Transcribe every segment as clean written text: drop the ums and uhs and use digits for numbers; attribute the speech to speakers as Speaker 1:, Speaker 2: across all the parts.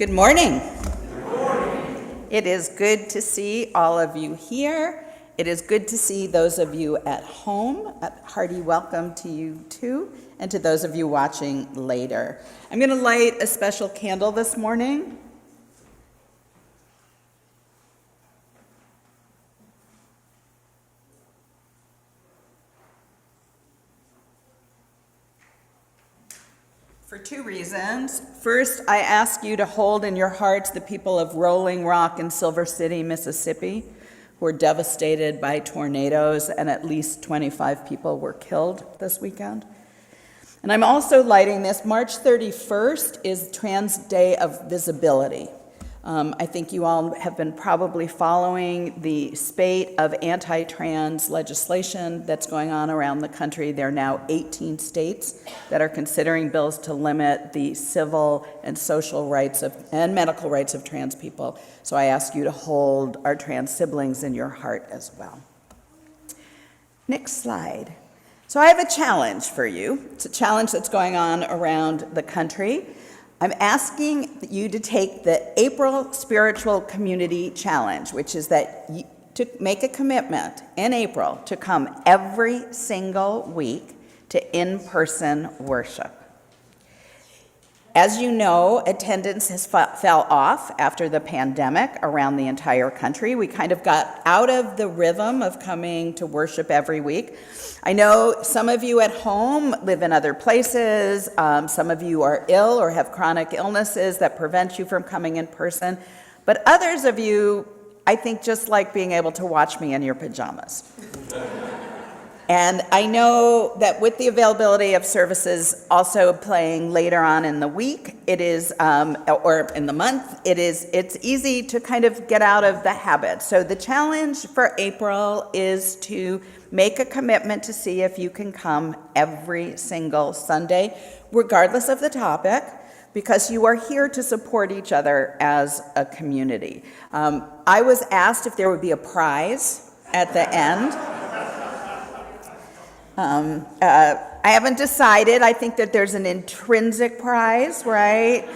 Speaker 1: Good morning. Good morning. It is good to see all of you here. It is good to see those of you at home. A hearty welcome to you too, and to those of you watching later. I'm going to light a special candle this morning. For two reasons. First, I ask you to hold in your hearts the people of Rolling Rock and Silver City, Mississippi, who were devastated by tornadoes, and at least 25 people were killed this weekend. And I'm also lighting this. March 31st is Trans Day of Visibility. I think you all have been probably following the spate of anti-trans legislation that's going on around the country. There are now 18 states that are considering bills to limit the civil and social rights and medical rights of trans people. So I ask you to hold our trans siblings in your heart as well. Next slide. So I have a challenge for you. It's a challenge that's going on around the country. I'm asking you to take the April Spiritual Community Challenge, which is to make a commitment in April to come every single week to in-person worship. As you know, attendance has fell off after the pandemic around the entire country. We kind of got out of the rhythm of coming to worship every week. I know some of you at home live in other places. Some of you are ill or have chronic illnesses that prevent you from coming in person. But others of you, I think, just like being able to watch me in your pajamas. And I know that with the availability of services also playing later on in the week, it is, or in the month, it's easy to kind of get out of the habit. So the challenge for April is to make a commitment to see if you can come every single Sunday, regardless of the topic, because you are here to support each other as a community. I was asked if there would be a prize at the end. I haven't decided. I think that there's an intrinsic prize, right,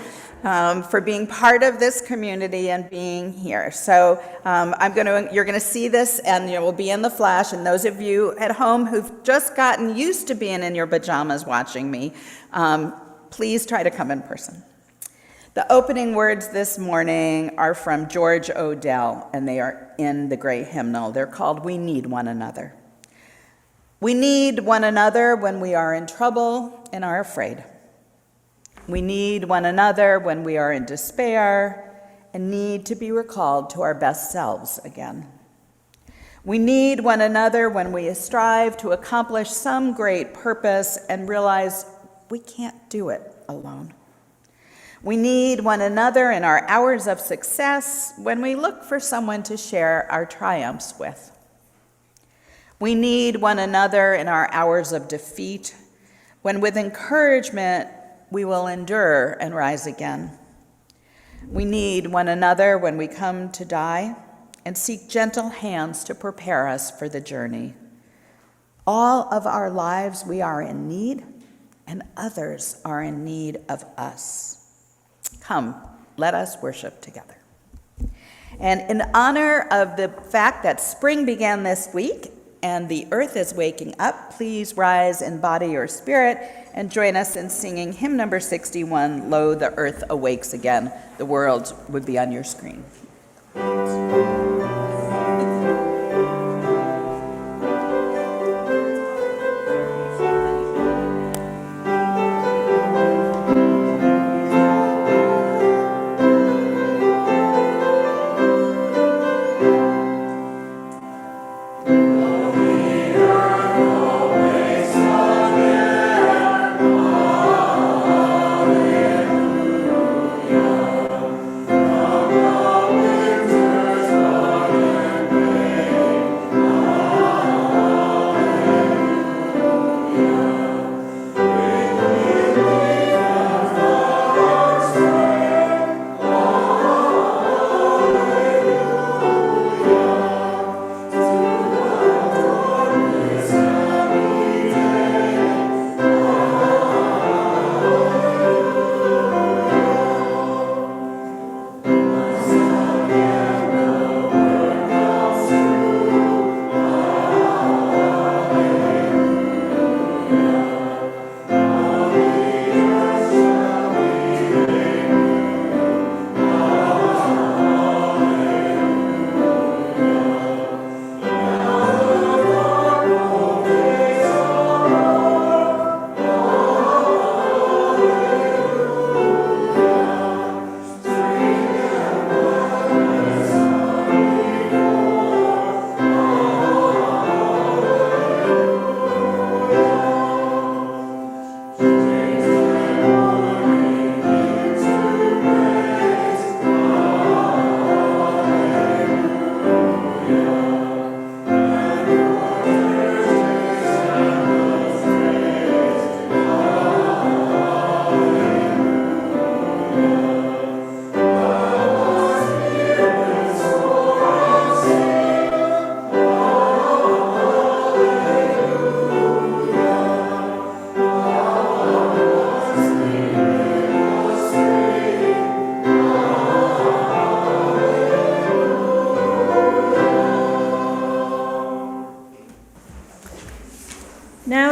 Speaker 1: for being part of this community and being here. So you're going to see this, and it will be in the flash. And those of you at home who've just gotten used to being in your pajamas watching me, please try to come in person. The opening words this morning are from George Odell, and they are in the Great Hymnal. They're called "We Need One Another." We need one another when we are in trouble and are afraid. We need one another when we are in despair and need to be recalled to our best selves again. We need one another when we strive to accomplish some great purpose and realize we can't do it alone. We need one another in our hours of success when we look for someone to share our triumphs with. We need one another in our hours of defeat, when with encouragement we will endure and rise again. We need one another when we come to die and seek gentle hands to prepare us for the journey. All of our lives we are in need, and others are in need of us. Come, let us worship together. And in honor of the fact that spring began this week, and the earth is waking up, please rise in body or spirit and join us in singing hymn number 61, "Lo, the Earth Awakes Again." The words would be on your screen.
Speaker 2: Winter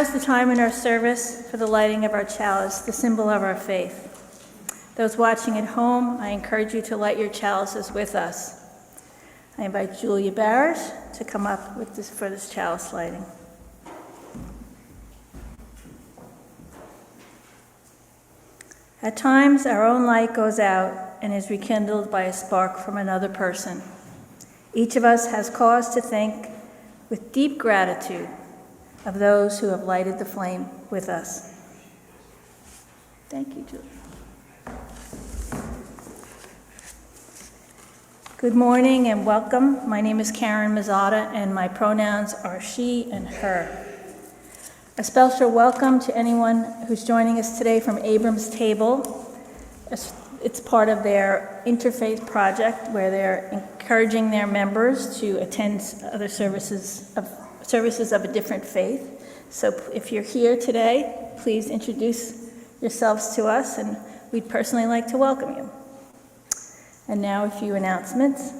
Speaker 2: is the time in our service for the lighting of our chalice, the symbol of our faith. Those watching at home, I encourage you to light your chalices with us. I invite Julia Barish to come up with this for this chalice lighting. At times, our own light goes out and is rekindled by a spark from another person. Each of us has cause to think with deep gratitude of those who have lighted the flame with us. Thank you, Julia. Good morning and welcome. My name is Karen Mazzata and my pronouns are she and her. A special welcome to anyone who's joining us today from Abrams Table. It's part of their interfaith project where they're encouraging their members to attend other services of a different faith. So if you're here today, please introduce yourselves to us and we'd personally like to welcome you. And now a few announcements.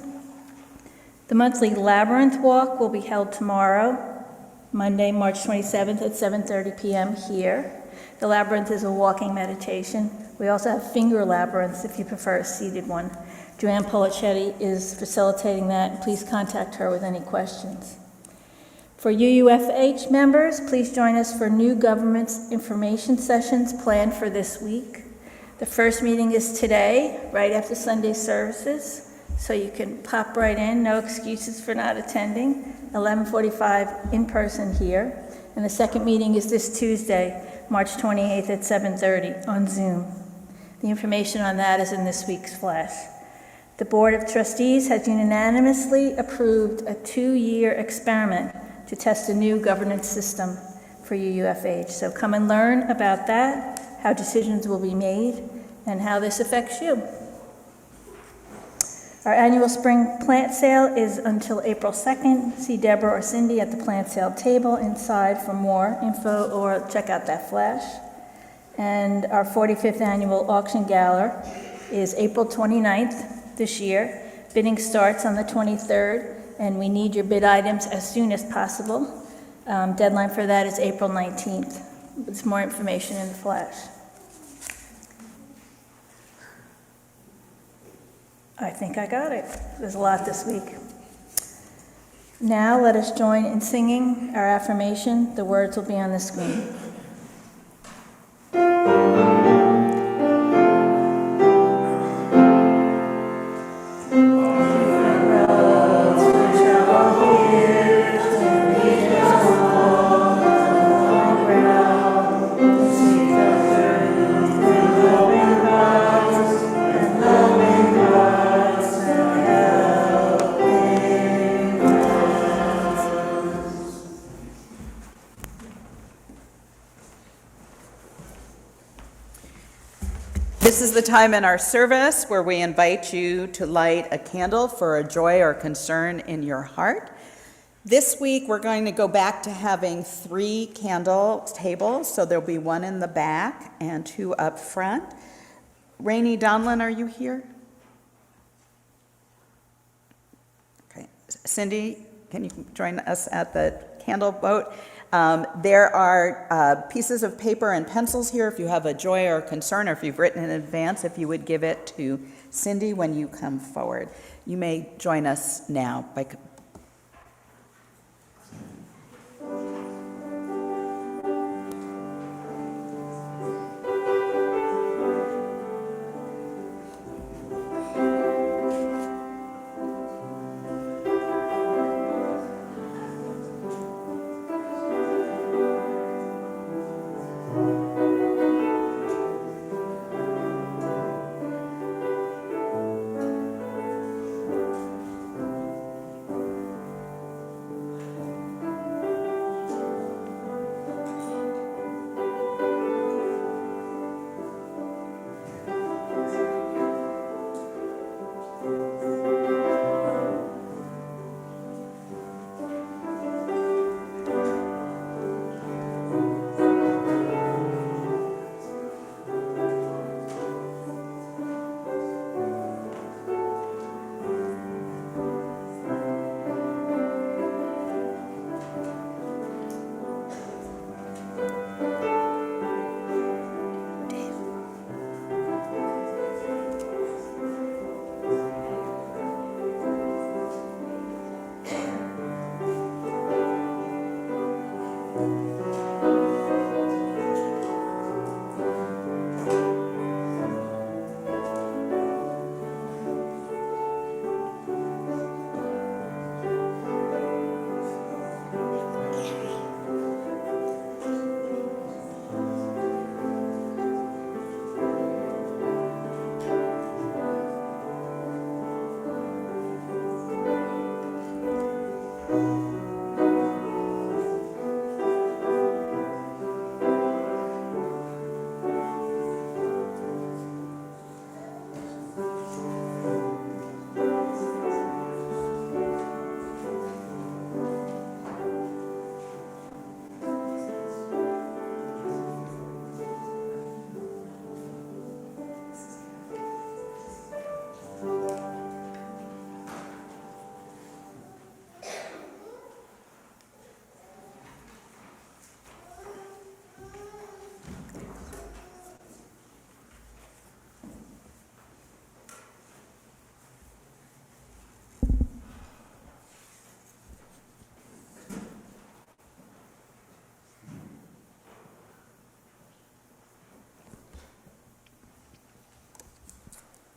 Speaker 2: The monthly Labyrinth Walk will be held tomorrow, Monday, March 27th at 7:30 p.m. here. The Labyrinth is a walking meditation. We also have finger labyrinths if you prefer a seated one. Joanne Polichetti is facilitating that. Please contact her with any questions. For UUFH members, please join us for new government information sessions planned for this week. The first meeting is today, right after Sunday services, so you can pop right in, no excuses for not attending, 11:45 in person here. And the second meeting is this Tuesday, March 28th at 7:30 on Zoom. The information on that is in this week's flash. The Board of Trustees has unanimously approved a 2-year experiment to test a new governance system for UUFH. So come and learn about that, how decisions will be made, and how this affects you. Our annual spring plant sale is until April 2nd. See Debra or Cindy at the plant sale table inside for more info or check out that flash. And our 45th annual auction gala is April 29th this year. Bidding starts on the 23rd, and we need your bid items as soon as possible. Deadline for that is April 19th. There's more information in the flash. I think I got it. There's a lot this week. Now let us join in singing our affirmation. The words will be on the screen.
Speaker 1: This is the time in our service where we invite you to light a candle for a joy or concern in your heart. This week, we're going to go back to having 3 candle tables, so there'll be 1 in the back and 2 up front. Rainey Donlin, are you here? Okay. Cindy, can you join us at the candle boat? There are pieces of paper and pencils here if you have a joy or concern, or if you've written in advance, if you would give it to Cindy when you come forward. You may join us now by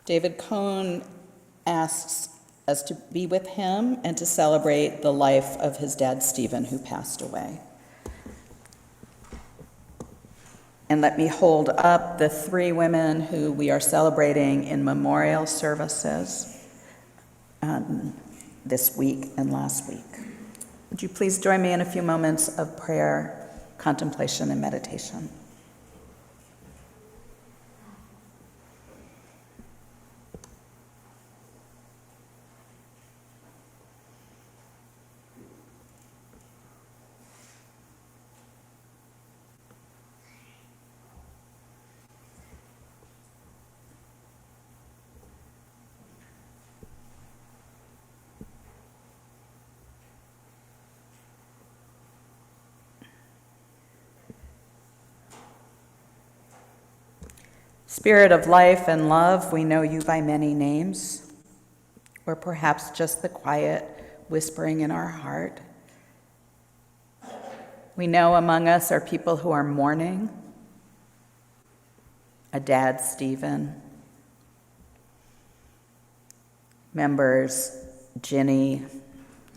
Speaker 1: David Cohn asks us to be with him and to celebrate the life of his dad, Stephen, who passed away. And let me hold up the 3 women who we are celebrating in memorial services this week and last week. Would you please join me in a few moments of prayer, contemplation, and meditation? Spirit of life and love, we know you by many names, or perhaps just the quiet whispering in our heart. We know among us are people who are mourning, a dad, Stephen, members Ginny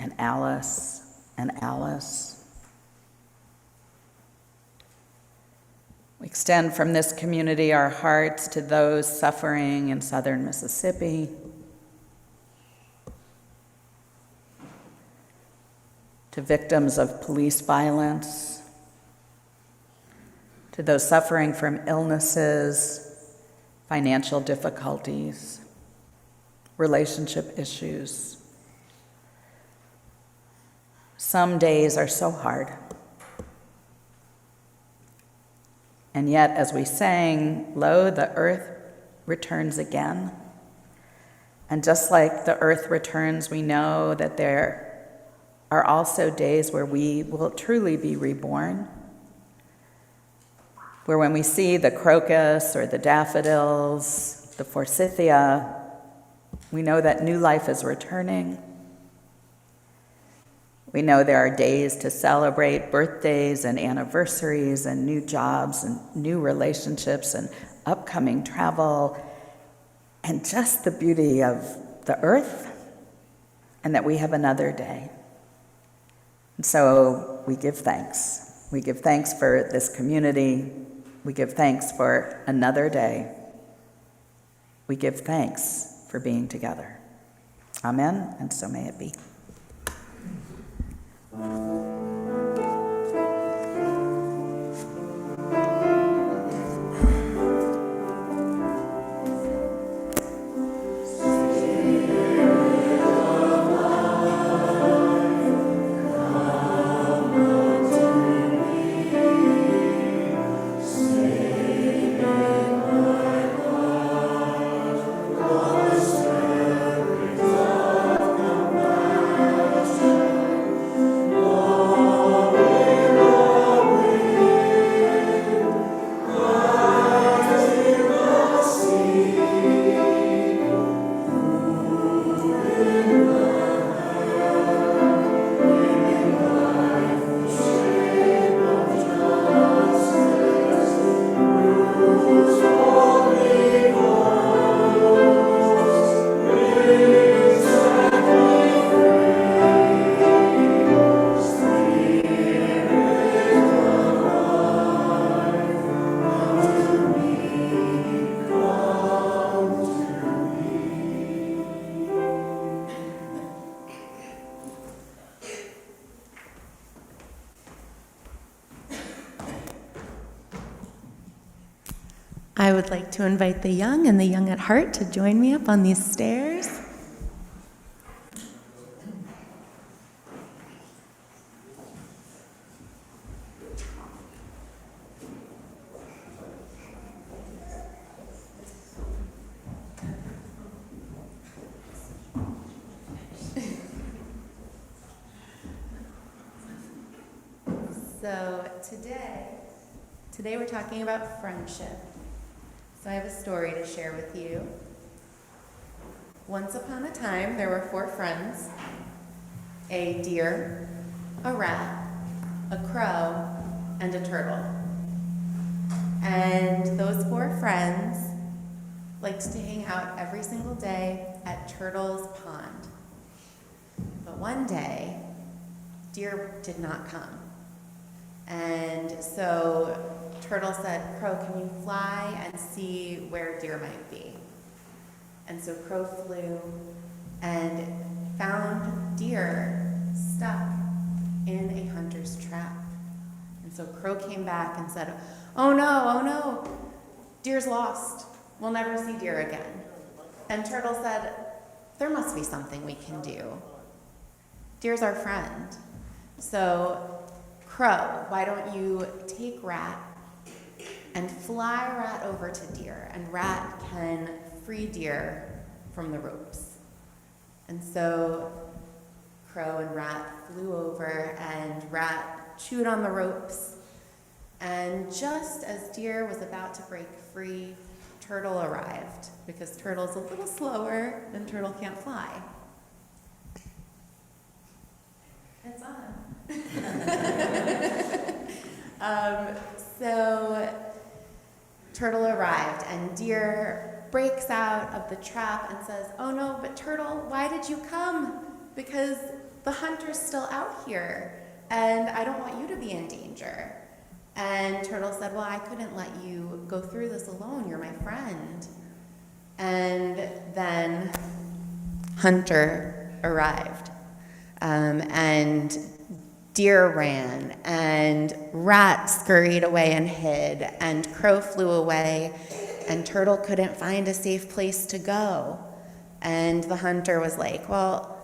Speaker 1: and Alice and Alice. We extend from this community our hearts to those suffering in southern Mississippi, to victims of police violence, to those suffering from illnesses, financial difficulties, relationship issues. Some days are so hard. And yet, as we sang, lo, the earth returns again. And just like the earth returns, we know that there are also days where we will truly be reborn, where when we see the crocus or the daffodils, the forsythia, we know that new life is returning. We know there are days to celebrate birthdays and anniversaries and new jobs and new relationships and upcoming travel and just the beauty of the earth and that we have another day. And so we give thanks. We give thanks for this community. We give thanks for another day. We give thanks for being together. Amen, and so may it be.
Speaker 3: I would like to invite the young and the young at heart to join me up on these stairs. So today we're talking about friendship. So I have a story to share with you. Once upon a time, there were 4 friends: a deer, a rat, a crow, and a turtle. And those 4 friends liked to hang out every single day at Turtle's Pond. But one day, Deer did not come. And so Turtle said, Crow, can you fly and see where Deer might be? And so Crow flew and found Deer stuck in a hunter's trap. And so Crow came back and said, oh no, Deer's lost. We'll never see Deer again. And Turtle said, there must be something we can do. Deer's our friend. So Crow, why don't you take Rat and fly Rat over to Deer, and Rat can free Deer from the ropes. And so Crow and Rat flew over, and Rat chewed on the ropes. And just as Deer was about to break free, Turtle arrived, because Turtle's a little slower and Turtle can't fly. It's on. So Turtle arrived, and Deer breaks out of the trap and says, oh no, but Turtle, why did you come? Because the hunter's still out here, and I don't want you to be in danger. And Turtle said, well, I couldn't let you go through this alone. You're my friend. And then Hunter arrived. And Deer ran, and Rat scurried away and hid, and Crow flew away, and Turtle couldn't find a safe place to go. And the hunter was like, well,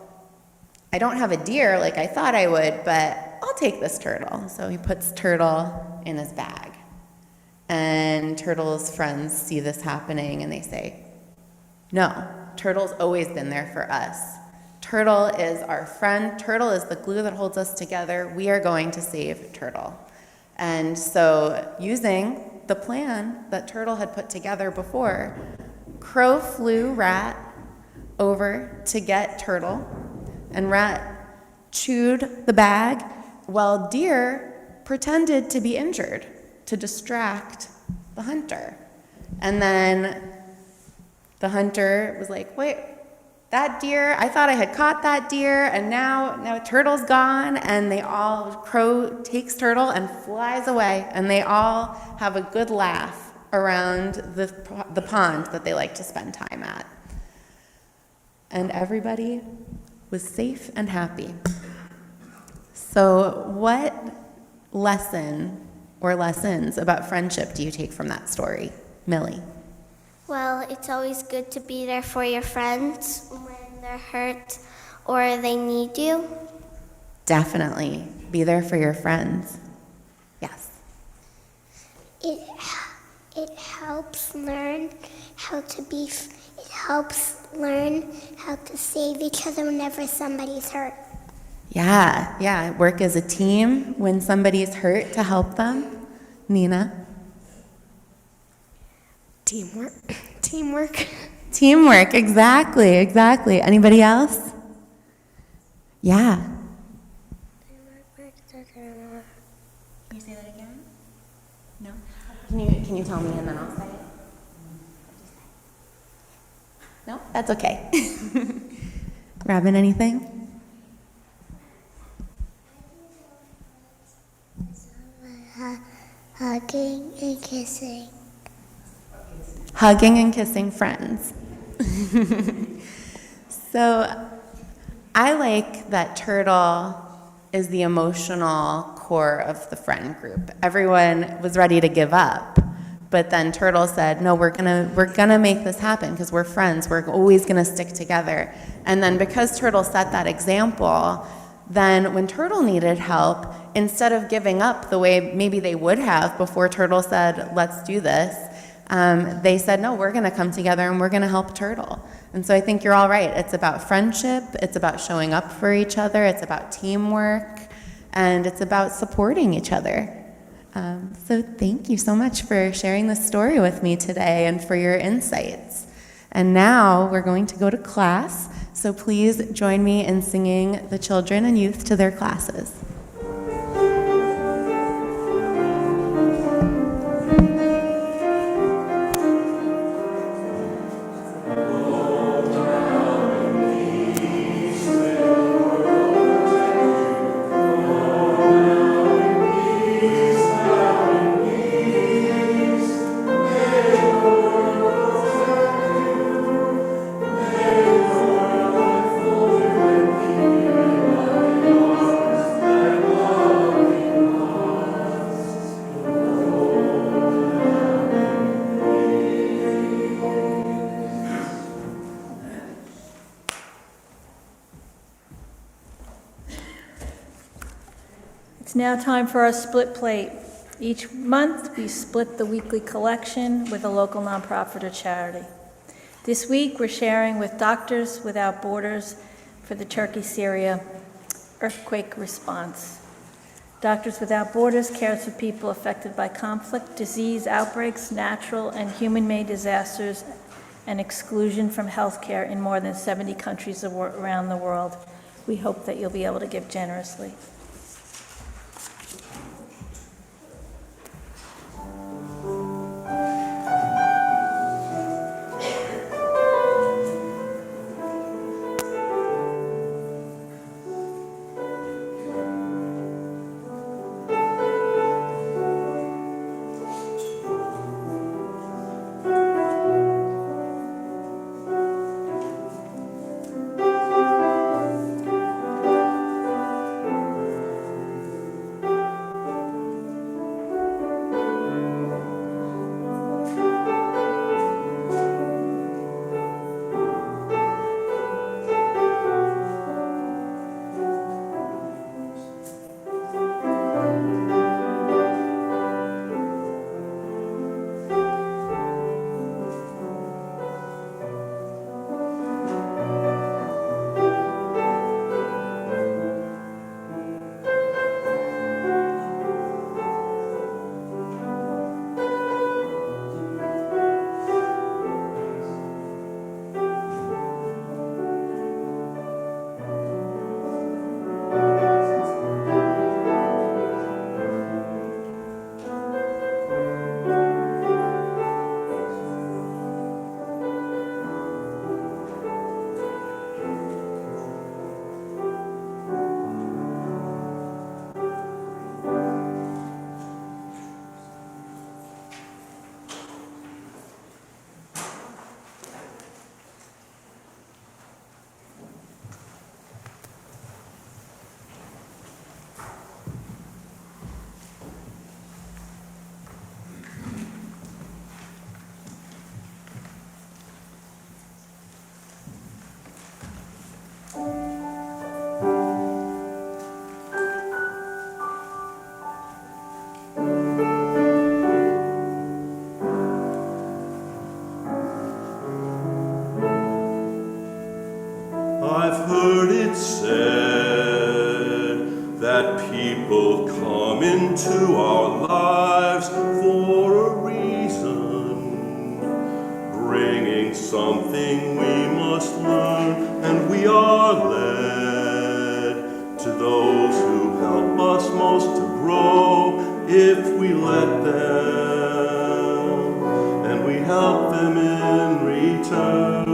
Speaker 3: I don't have a deer like I thought I would, but I'll take this turtle. So he puts Turtle in his bag. And Turtle's friends see this happening, and they say, no, Turtle's always been there for us. Turtle is our friend. Turtle is the glue that holds us together. We are going to save Turtle. And so, using the plan that Turtle had put together before, Crow flew Rat over to get Turtle, and Rat chewed the bag while Deer pretended to be injured to distract the hunter. And then the hunter was like, wait, that deer, I thought I had caught that deer, and now Turtle's gone, and Crow takes Turtle and flies away, and they all have a good laugh around the pond that they like to spend time at. And everybody was safe and happy. So what lesson or lessons about friendship do you take from that story, Millie?
Speaker 4: Well, it's always good to be there for your friends when they're hurt or they need you.
Speaker 3: Definitely. Be there for your friends. Yes.
Speaker 4: It helps learn how to be, it helps learn how to save each other whenever somebody's hurt.
Speaker 3: Yeah. Work as a team when somebody's hurt to help them. Nina?
Speaker 4: Teamwork.
Speaker 3: Teamwork, exactly. Anybody else? Yeah.
Speaker 4: Can
Speaker 3: you say that again? No? Can you tell me and then I'll say it? No? That's okay. Robin, anything?
Speaker 4: Hugging and kissing.
Speaker 3: Hugging and kissing friends. So I like that Turtle is the emotional core of the friend group. Everyone was ready to give up, but then Turtle said, no, we're gonna make this happen because we're friends. We're always gonna stick together. And then because Turtle set that example, then when Turtle needed help, instead of giving up the way maybe they would have before Turtle said, let's do this, they said, no, we're going to come together and we're going to help Turtle. And so I think you're all right. It's about friendship. It's about showing up for each other. It's about teamwork. And it's about supporting each other. So thank you so much for sharing this story with me today and for your insights. And now we're going to go to class. So please join me in singing the children and youth to their classes.
Speaker 2: now time for our split plate. Each month, we split the weekly collection with a local nonprofit or charity. This week, we're sharing with Doctors Without Borders for the Turkey-Syria earthquake response. Doctors Without Borders cares for people affected by conflict, disease outbreaks, natural and human-made disasters, and exclusion from healthcare in more than 70 countries around the world. We hope that you'll be able to give generously.
Speaker 5: I've heard it said that people come into our lives for a reason, bringing something we must learn, and we are led to those who help us most to grow if we let them, and we help them in return.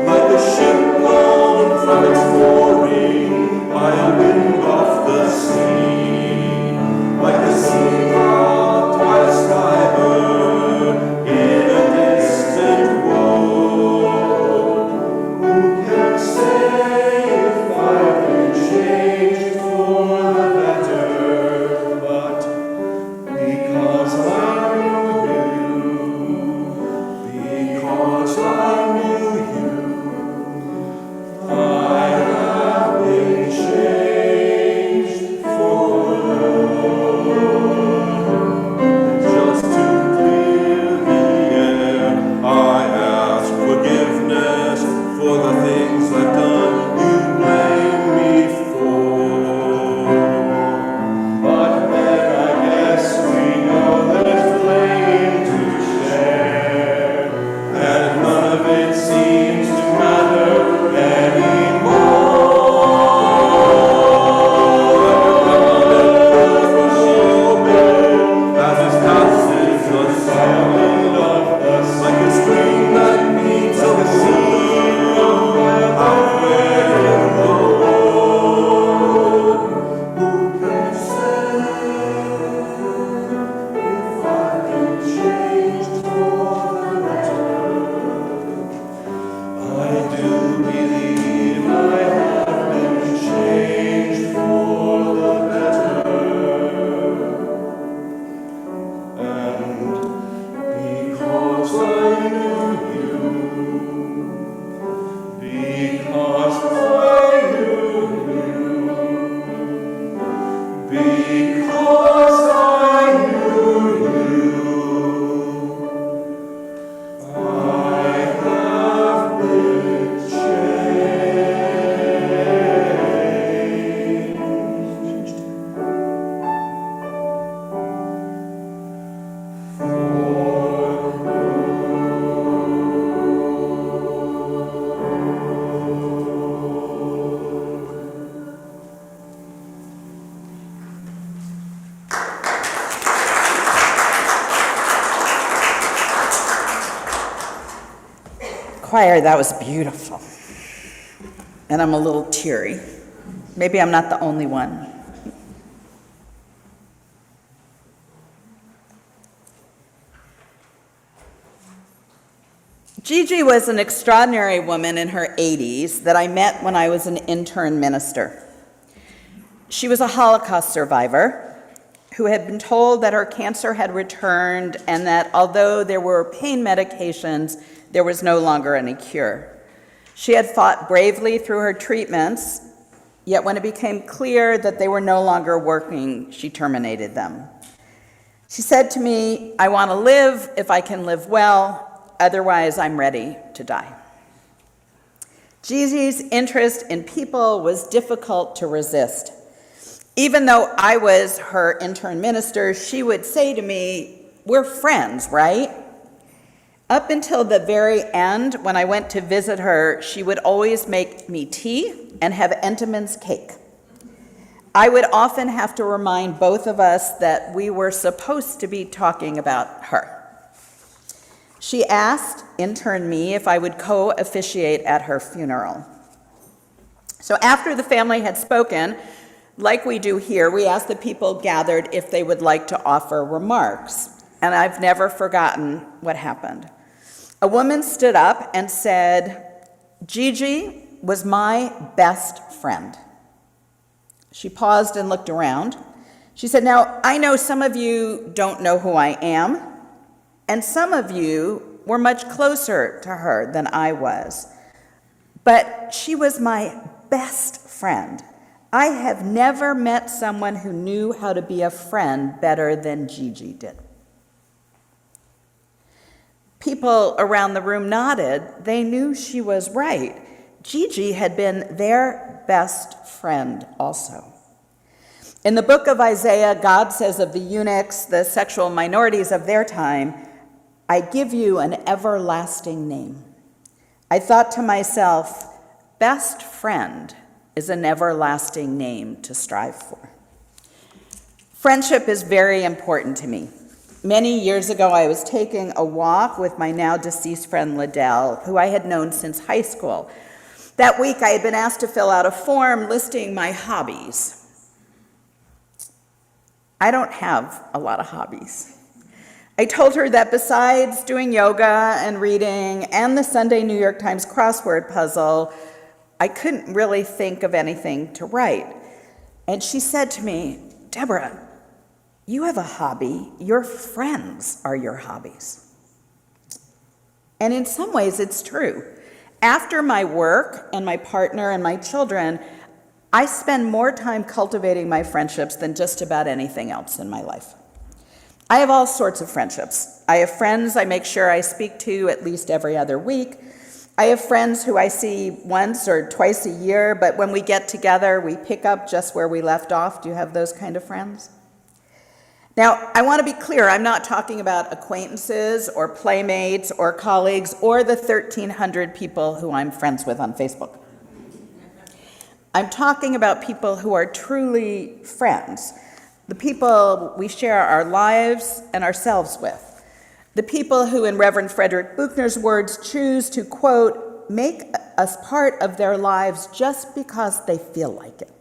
Speaker 5: Like a ship blown from its mooring. believe I have been changed for the better. And because I knew you, because I knew you, because I knew you, I have been changed.
Speaker 1: Choir, that was beautiful. And I'm a little teary. Maybe I'm not the only one. Gigi was an extraordinary woman in her 80s that I met when I was an intern minister. She was a Holocaust survivor who had been told that her cancer had returned and that although there were pain medications, there was no longer any cure. She had fought bravely through her treatments, yet when it became clear that they were no longer working, she terminated them. She said to me, "I want to live if I can live well, otherwise I'm ready to die." Gigi's interest in people was difficult to resist. Even though I was her intern minister, she would say to me, "We're friends, right?" Up until the very end, when I went to visit her, she would always make me tea and have Entenmann's cake. I would often have to remind both of us that we were supposed to be talking about her. She asked intern me if I would co-officiate at her funeral. So after the family had spoken, like we do here, we asked the people gathered if they would like to offer remarks, and I've never forgotten what happened. A woman stood up and said, "Gigi was my best friend." She paused and looked around. She said, "Now, I know some of you don't know who I am, and some of you were much closer to her than I was. But she was my best friend. I have never met someone who knew how to be a friend better than Gigi did." People around the room nodded. They knew she was right. Gigi had been their best friend also. In the book of Isaiah, God says of the eunuchs, the sexual minorities of their time, "I give you an everlasting name." I thought to myself, best friend is an everlasting name to strive for. Friendship is very important to me. Many years ago, I was taking a walk with my now deceased friend Liddell, who I had known since high school. That week, I had been asked to fill out a form listing my hobbies. I don't have a lot of hobbies. I told her that besides doing yoga and reading and the Sunday New York Times crossword puzzle, I couldn't really think of anything to write. And she said to me, "Debra, you have a hobby. Your friends are your hobbies." And in some ways, it's true. After my work and my partner and my children, I spend more time cultivating my friendships than just about anything else in my life. I have all sorts of friendships. I have friends I make sure I speak to at least every other week. I have friends who I see once or twice a year, but when we get together, we pick up just where we left off. Do you have those kind of friends? Now, I want to be clear, I'm not talking about acquaintances or playmates or colleagues or the 1,300 people who I'm friends with on Facebook. I'm talking about people who are truly friends, the people we share our lives and ourselves with, the people who, in Reverend Frederick Buchner's words, choose to, quote, make us part of their lives just because they feel like it.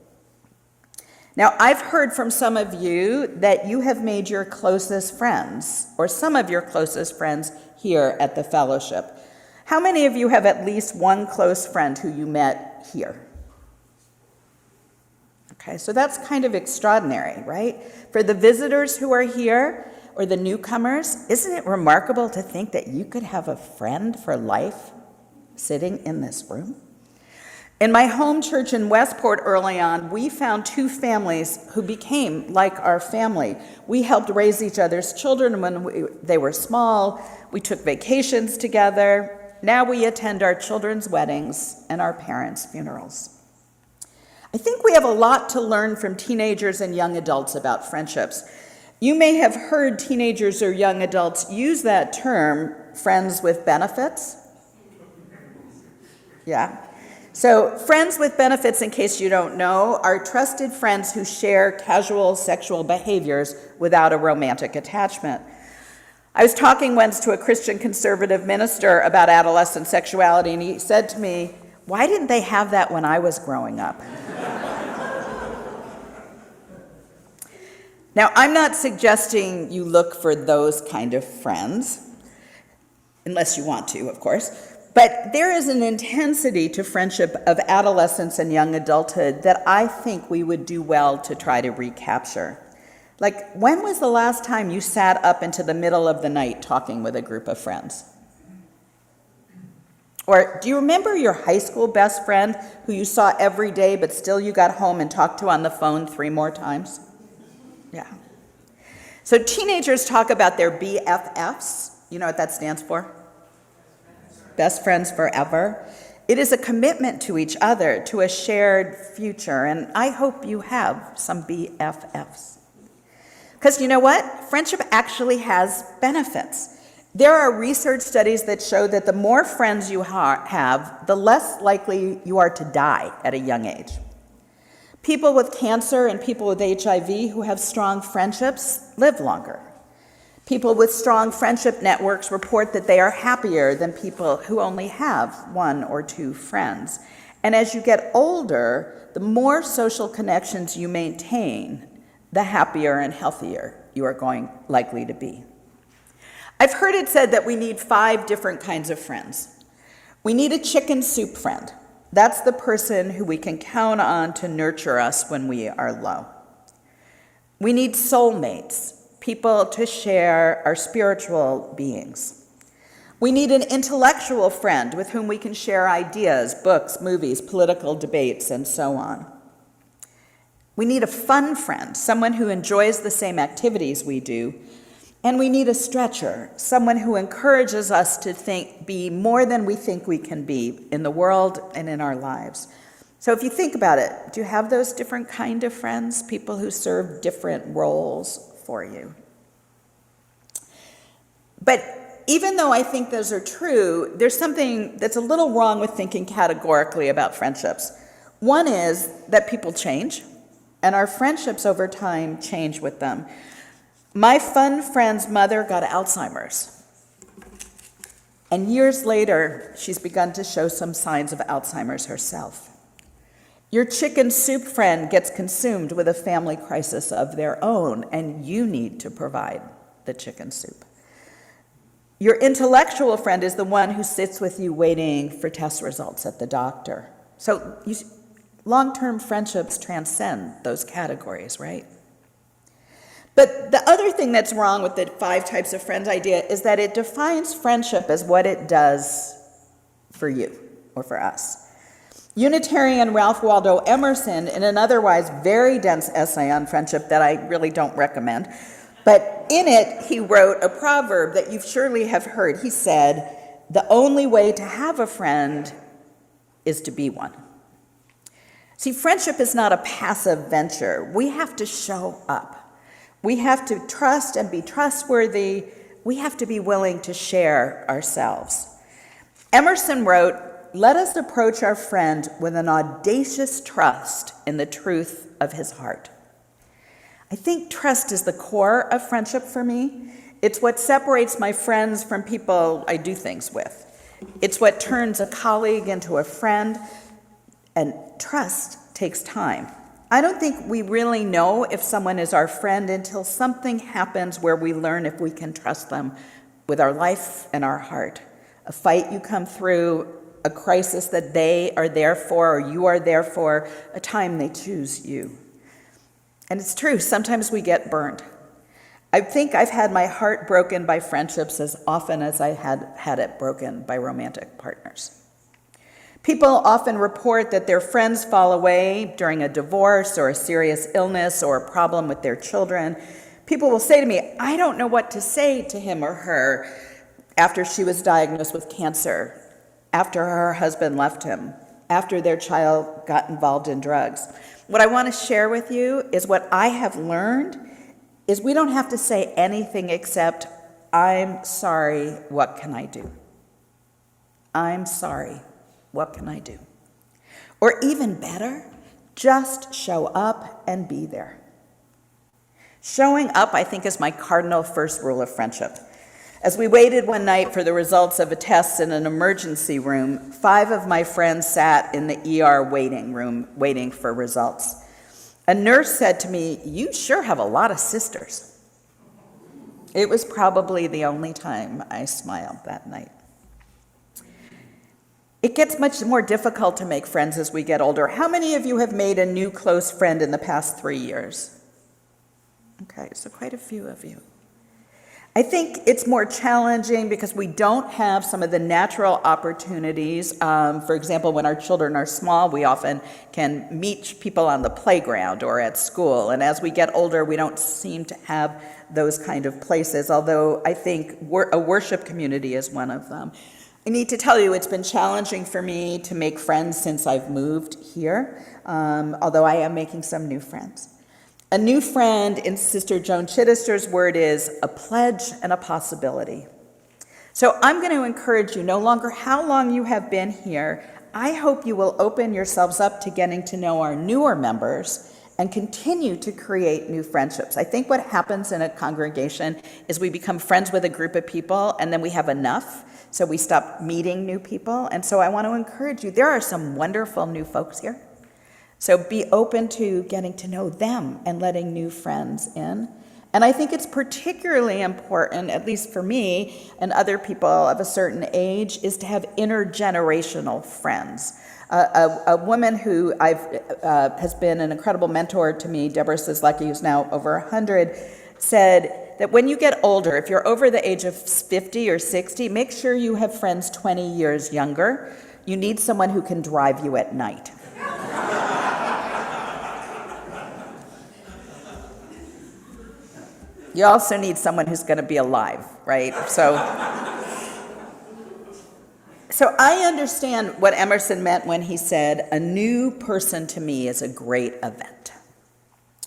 Speaker 1: Now, I've heard from some of you that you have made your closest friends, or some of your closest friends, here at the fellowship. How many of you have at least one close friend who you met here? Okay, so that's kind of extraordinary, right? For the visitors who are here, or the newcomers, isn't it remarkable to think that you could have a friend for life sitting in this room? In my home church in Westport early on, we found two families who became like our family. We helped raise each other's children when they were small. We took vacations together. Now we attend our children's weddings and our parents' funerals. I think we have a lot to learn from teenagers and young adults about friendships. You may have heard teenagers or young adults use that term, friends with benefits. Yeah. So friends with benefits, in case you don't know, are trusted friends who share casual sexual behaviors without a romantic attachment. I was talking once to a Christian conservative minister about adolescent sexuality, and he said to me, "Why didn't they have that when I was growing up?" Now, I'm not suggesting you look for those kind of friends, unless you want to, of course. But there is an intensity to friendship of adolescence and young adulthood that I think we would do well to try to recapture. Like, when was the last time you sat up into the middle of the night talking with a group of friends? Or do you remember your high school best friend who you saw every day but still you got home and talked to on the phone 3 more times? Yeah. So teenagers talk about their BFFs. You know what that stands for? Best friends forever. It is a commitment to each other, to a shared future, and I hope you have some BFFs. Because you know what? Friendship actually has benefits. There are research studies that show that the more friends you have, the less likely you are to die at a young age. People with cancer and people with HIV who have strong friendships live longer. People with strong friendship networks report that they are happier than people who only have 1 or 2 friends. And as you get older, the more social connections you maintain, the happier and healthier you are likely to be. I've heard it said that we need 5 different kinds of friends. We need a chicken soup friend. That's the person who we can count on to nurture us when we are low. We need soulmates, people to share our spiritual beings. We need an intellectual friend with whom we can share ideas, books, movies, political debates, and so on. We need a fun friend, someone who enjoys the same activities we do. And we need a stretcher, someone who encourages us to be more than we think we can be in the world and in our lives. So if you think about it, do you have those different kind of friends, people who serve different roles for you? But even though I think those are true, there's something that's a little wrong with thinking categorically about friendships. One is that people change, and our friendships over time change with them. My fun friend's mother got Alzheimer's. And years later, she's begun to show some signs of Alzheimer's herself. Your chicken soup friend gets consumed with a family crisis of their own, and you need to provide the chicken soup. Your intellectual friend is the one who sits with you waiting for test results at the doctor. So long-term friendships transcend those categories, right? But the other thing that's wrong with the 5 types of friends idea is that it defines friendship as what it does for you or for us. Unitarian Ralph Waldo Emerson, in an otherwise very dense essay on friendship that I really don't recommend, but in it he wrote a proverb that you surely have heard. He said, "The only way to have a friend is to be one." See, friendship is not a passive venture. We have to show up. We have to trust and be trustworthy. We have to be willing to share ourselves. Emerson wrote, "Let us approach our friend with an audacious trust in the truth of his heart." I think trust is the core of friendship for me. It's what separates my friends from people I do things with. It's what turns a colleague into a friend, and trust takes time. I don't think we really know if someone is our friend until something happens where we learn if we can trust them with our life and our heart. a fight you come through, a crisis that they are there for or you are there for, a time they choose you. And it's true, sometimes we get burned. I think I've had my heart broken by friendships as often as I had it broken by romantic partners. People often report that their friends fall away during a divorce or a serious illness or a problem with their children. People will say to me, I don't know what to say to him or her after she was diagnosed with cancer, after her husband left him, after their child got involved in drugs. What I want to share with you is what I have learned is we don't have to say anything except, I'm sorry, what can I do? I'm sorry, what can I do? Or even better, just show up and be there. Showing up, I think, is my cardinal first rule of friendship. As we waited one night for the results of a test in an emergency room, 5 of my friends sat in the ER waiting room waiting for results. A nurse said to me, "You sure have a lot of sisters." It was probably the only time I smiled that night. It gets much more difficult to make friends as we get older. How many of you have made a new close friend in the past 3 years? Okay, so quite a few of you. I think it's more challenging because we don't have some of the natural opportunities. For example, when our children are small, we often can meet people on the playground or at school. And as we get older, we don't seem to have those kind of places, although I think a worship community is one of them. I need to tell you, it's been challenging for me to make friends since I've moved here, although I am making some new friends. A new friend, in Sister Joan Chittister's word, is a pledge and a possibility. So I'm going to encourage you, no longer how long you have been here, I hope you will open yourselves up to getting to know our newer members and continue to create new friendships. I think what happens in a congregation is we become friends with a group of people and then we have enough, so we stop meeting new people. And so I want to encourage you, there are some wonderful new folks here. So be open to getting to know them and letting new friends in. And I think it's particularly important, at least for me and other people of a certain age, is to have intergenerational friends. A woman who has been an incredible mentor to me, Debra Sisleki, who's now over 100, said that when you get older, if you're over the age of 50 or 60, make sure you have friends 20 years younger. You need someone who can drive you at night. You also need someone who's going to be alive, right? So I understand what Emerson meant when he said, a new person to me is a great event.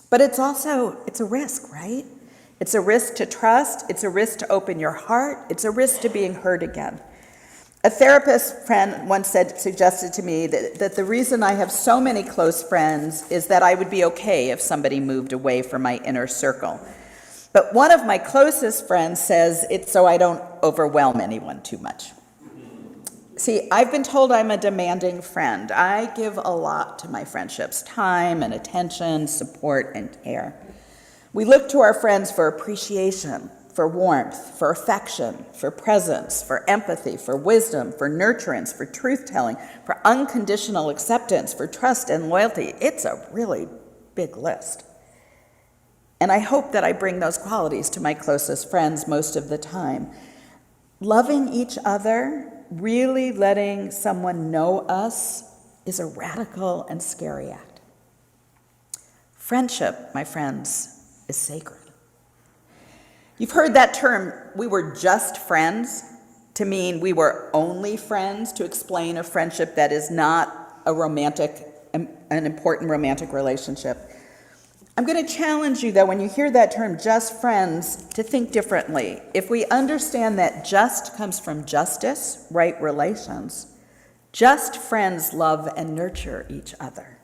Speaker 1: But it's a risk, right? It's a risk to trust. It's a risk to open your heart. It's a risk to being heard again. A therapist friend once suggested to me that the reason I have so many close friends is that I would be okay if somebody moved away from my inner circle. But one of my closest friends says it's so I don't overwhelm anyone too much. See, I've been told I'm a demanding friend. I give a lot to my friendships, time and attention, support and care. We look to our friends for appreciation, for warmth, for affection, for presence, for empathy, for wisdom, for nurturance, for truth-telling, for unconditional acceptance, for trust and loyalty. It's a really big list. And I hope that I bring those qualities to my closest friends most of the time. Loving each other, really letting someone know us, is a radical and scary act. Friendship, my friends, is sacred. You've heard that term, we were just friends, to mean we were only friends, to explain a friendship that is not an important romantic relationship. I'm going to challenge you, though, when you hear that term, just friends, to think differently. If we understand that just comes from justice, right relations, just friends love and nurture each other.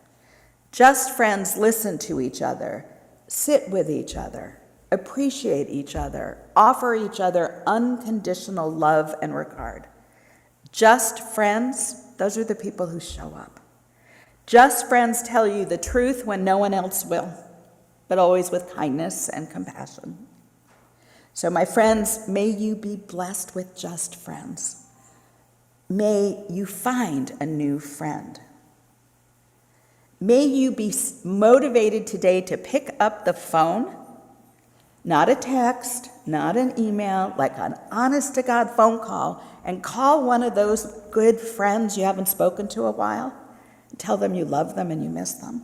Speaker 1: Just friends listen to each other, sit with each other, appreciate each other, offer each other unconditional love and regard. Just friends, those are the people who show up. Just friends tell you the truth when no one else will, but always with kindness and compassion. So my friends, may you be blessed with just friends. may you find a new friend. May you be motivated today to pick up the phone, not a text, not an email, like an honest-to-God phone call, and call one of those good friends you haven't spoken to a while. Tell them you love them and you miss them.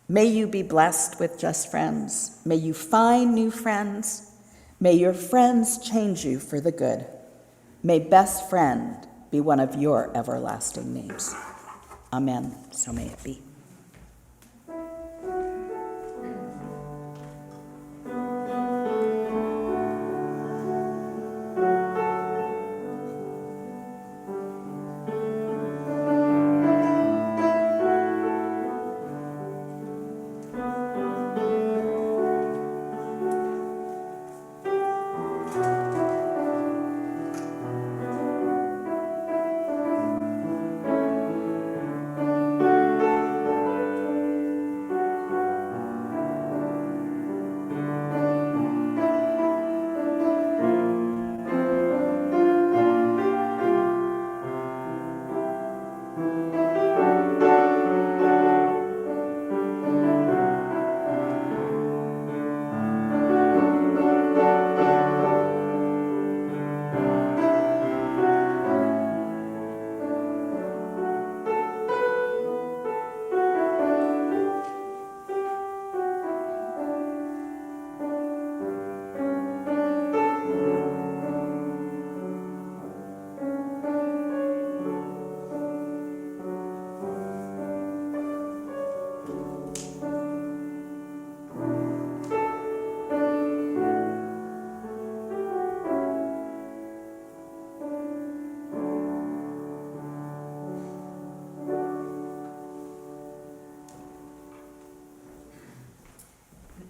Speaker 1: May you be blessed with just friends. May you find new friends. May your friends change you for the good. May best friend be one of your everlasting names. Amen. So may it be.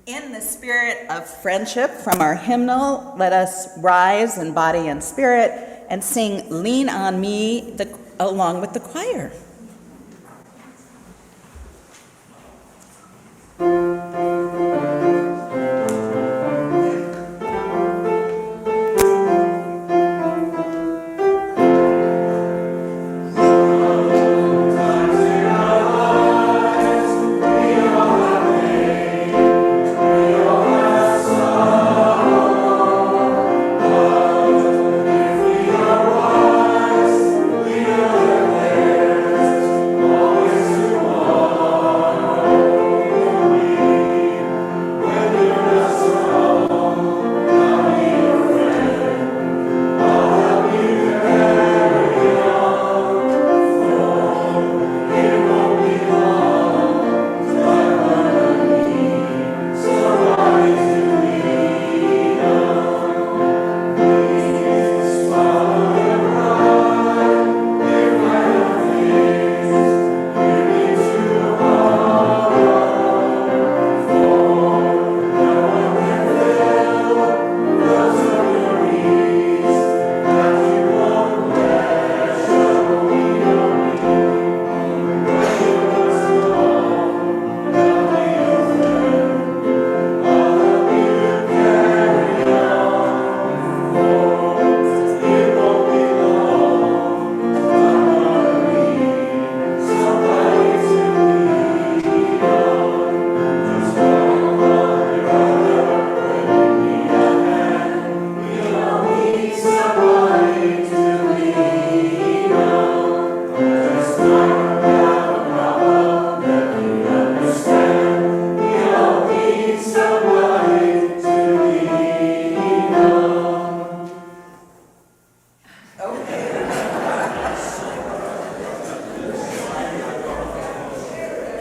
Speaker 1: In the spirit of friendship from our hymnal, let us rise in body and spirit and sing Lean on Me along with the choir.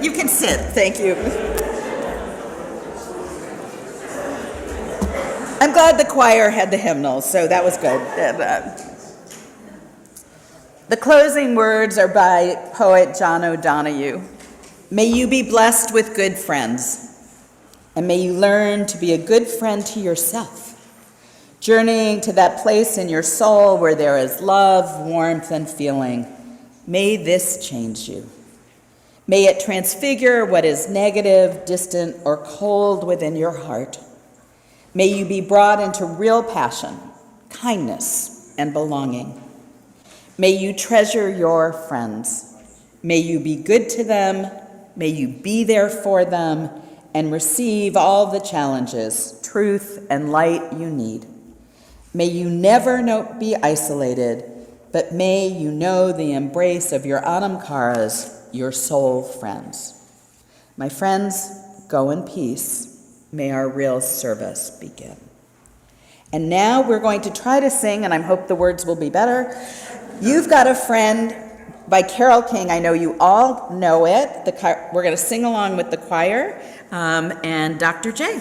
Speaker 1: You can sit, thank you. I'm glad the choir had the hymnal, so that was good. The closing words are by poet John O'Donohue. May you be blessed with good friends, and may you learn to be a good friend to yourself, journeying to that place in your soul where there is love, warmth, and feeling. May this change you. May it transfigure what is negative, distant, or cold within your heart. May you be brought into real passion, kindness, and belonging. May you treasure your friends. May you be good to them. May you be there for them and receive all the challenges, truth, and light you need. May you never be isolated, but may you know the embrace of your Anamkaras, your soul friends. My friends, go in peace. May our real service begin. And now we're going to try to sing, and I hope the words will be better. You've Got a Friend by Carole King. I know you all know it. We're going to sing along with the choir and Dr. J.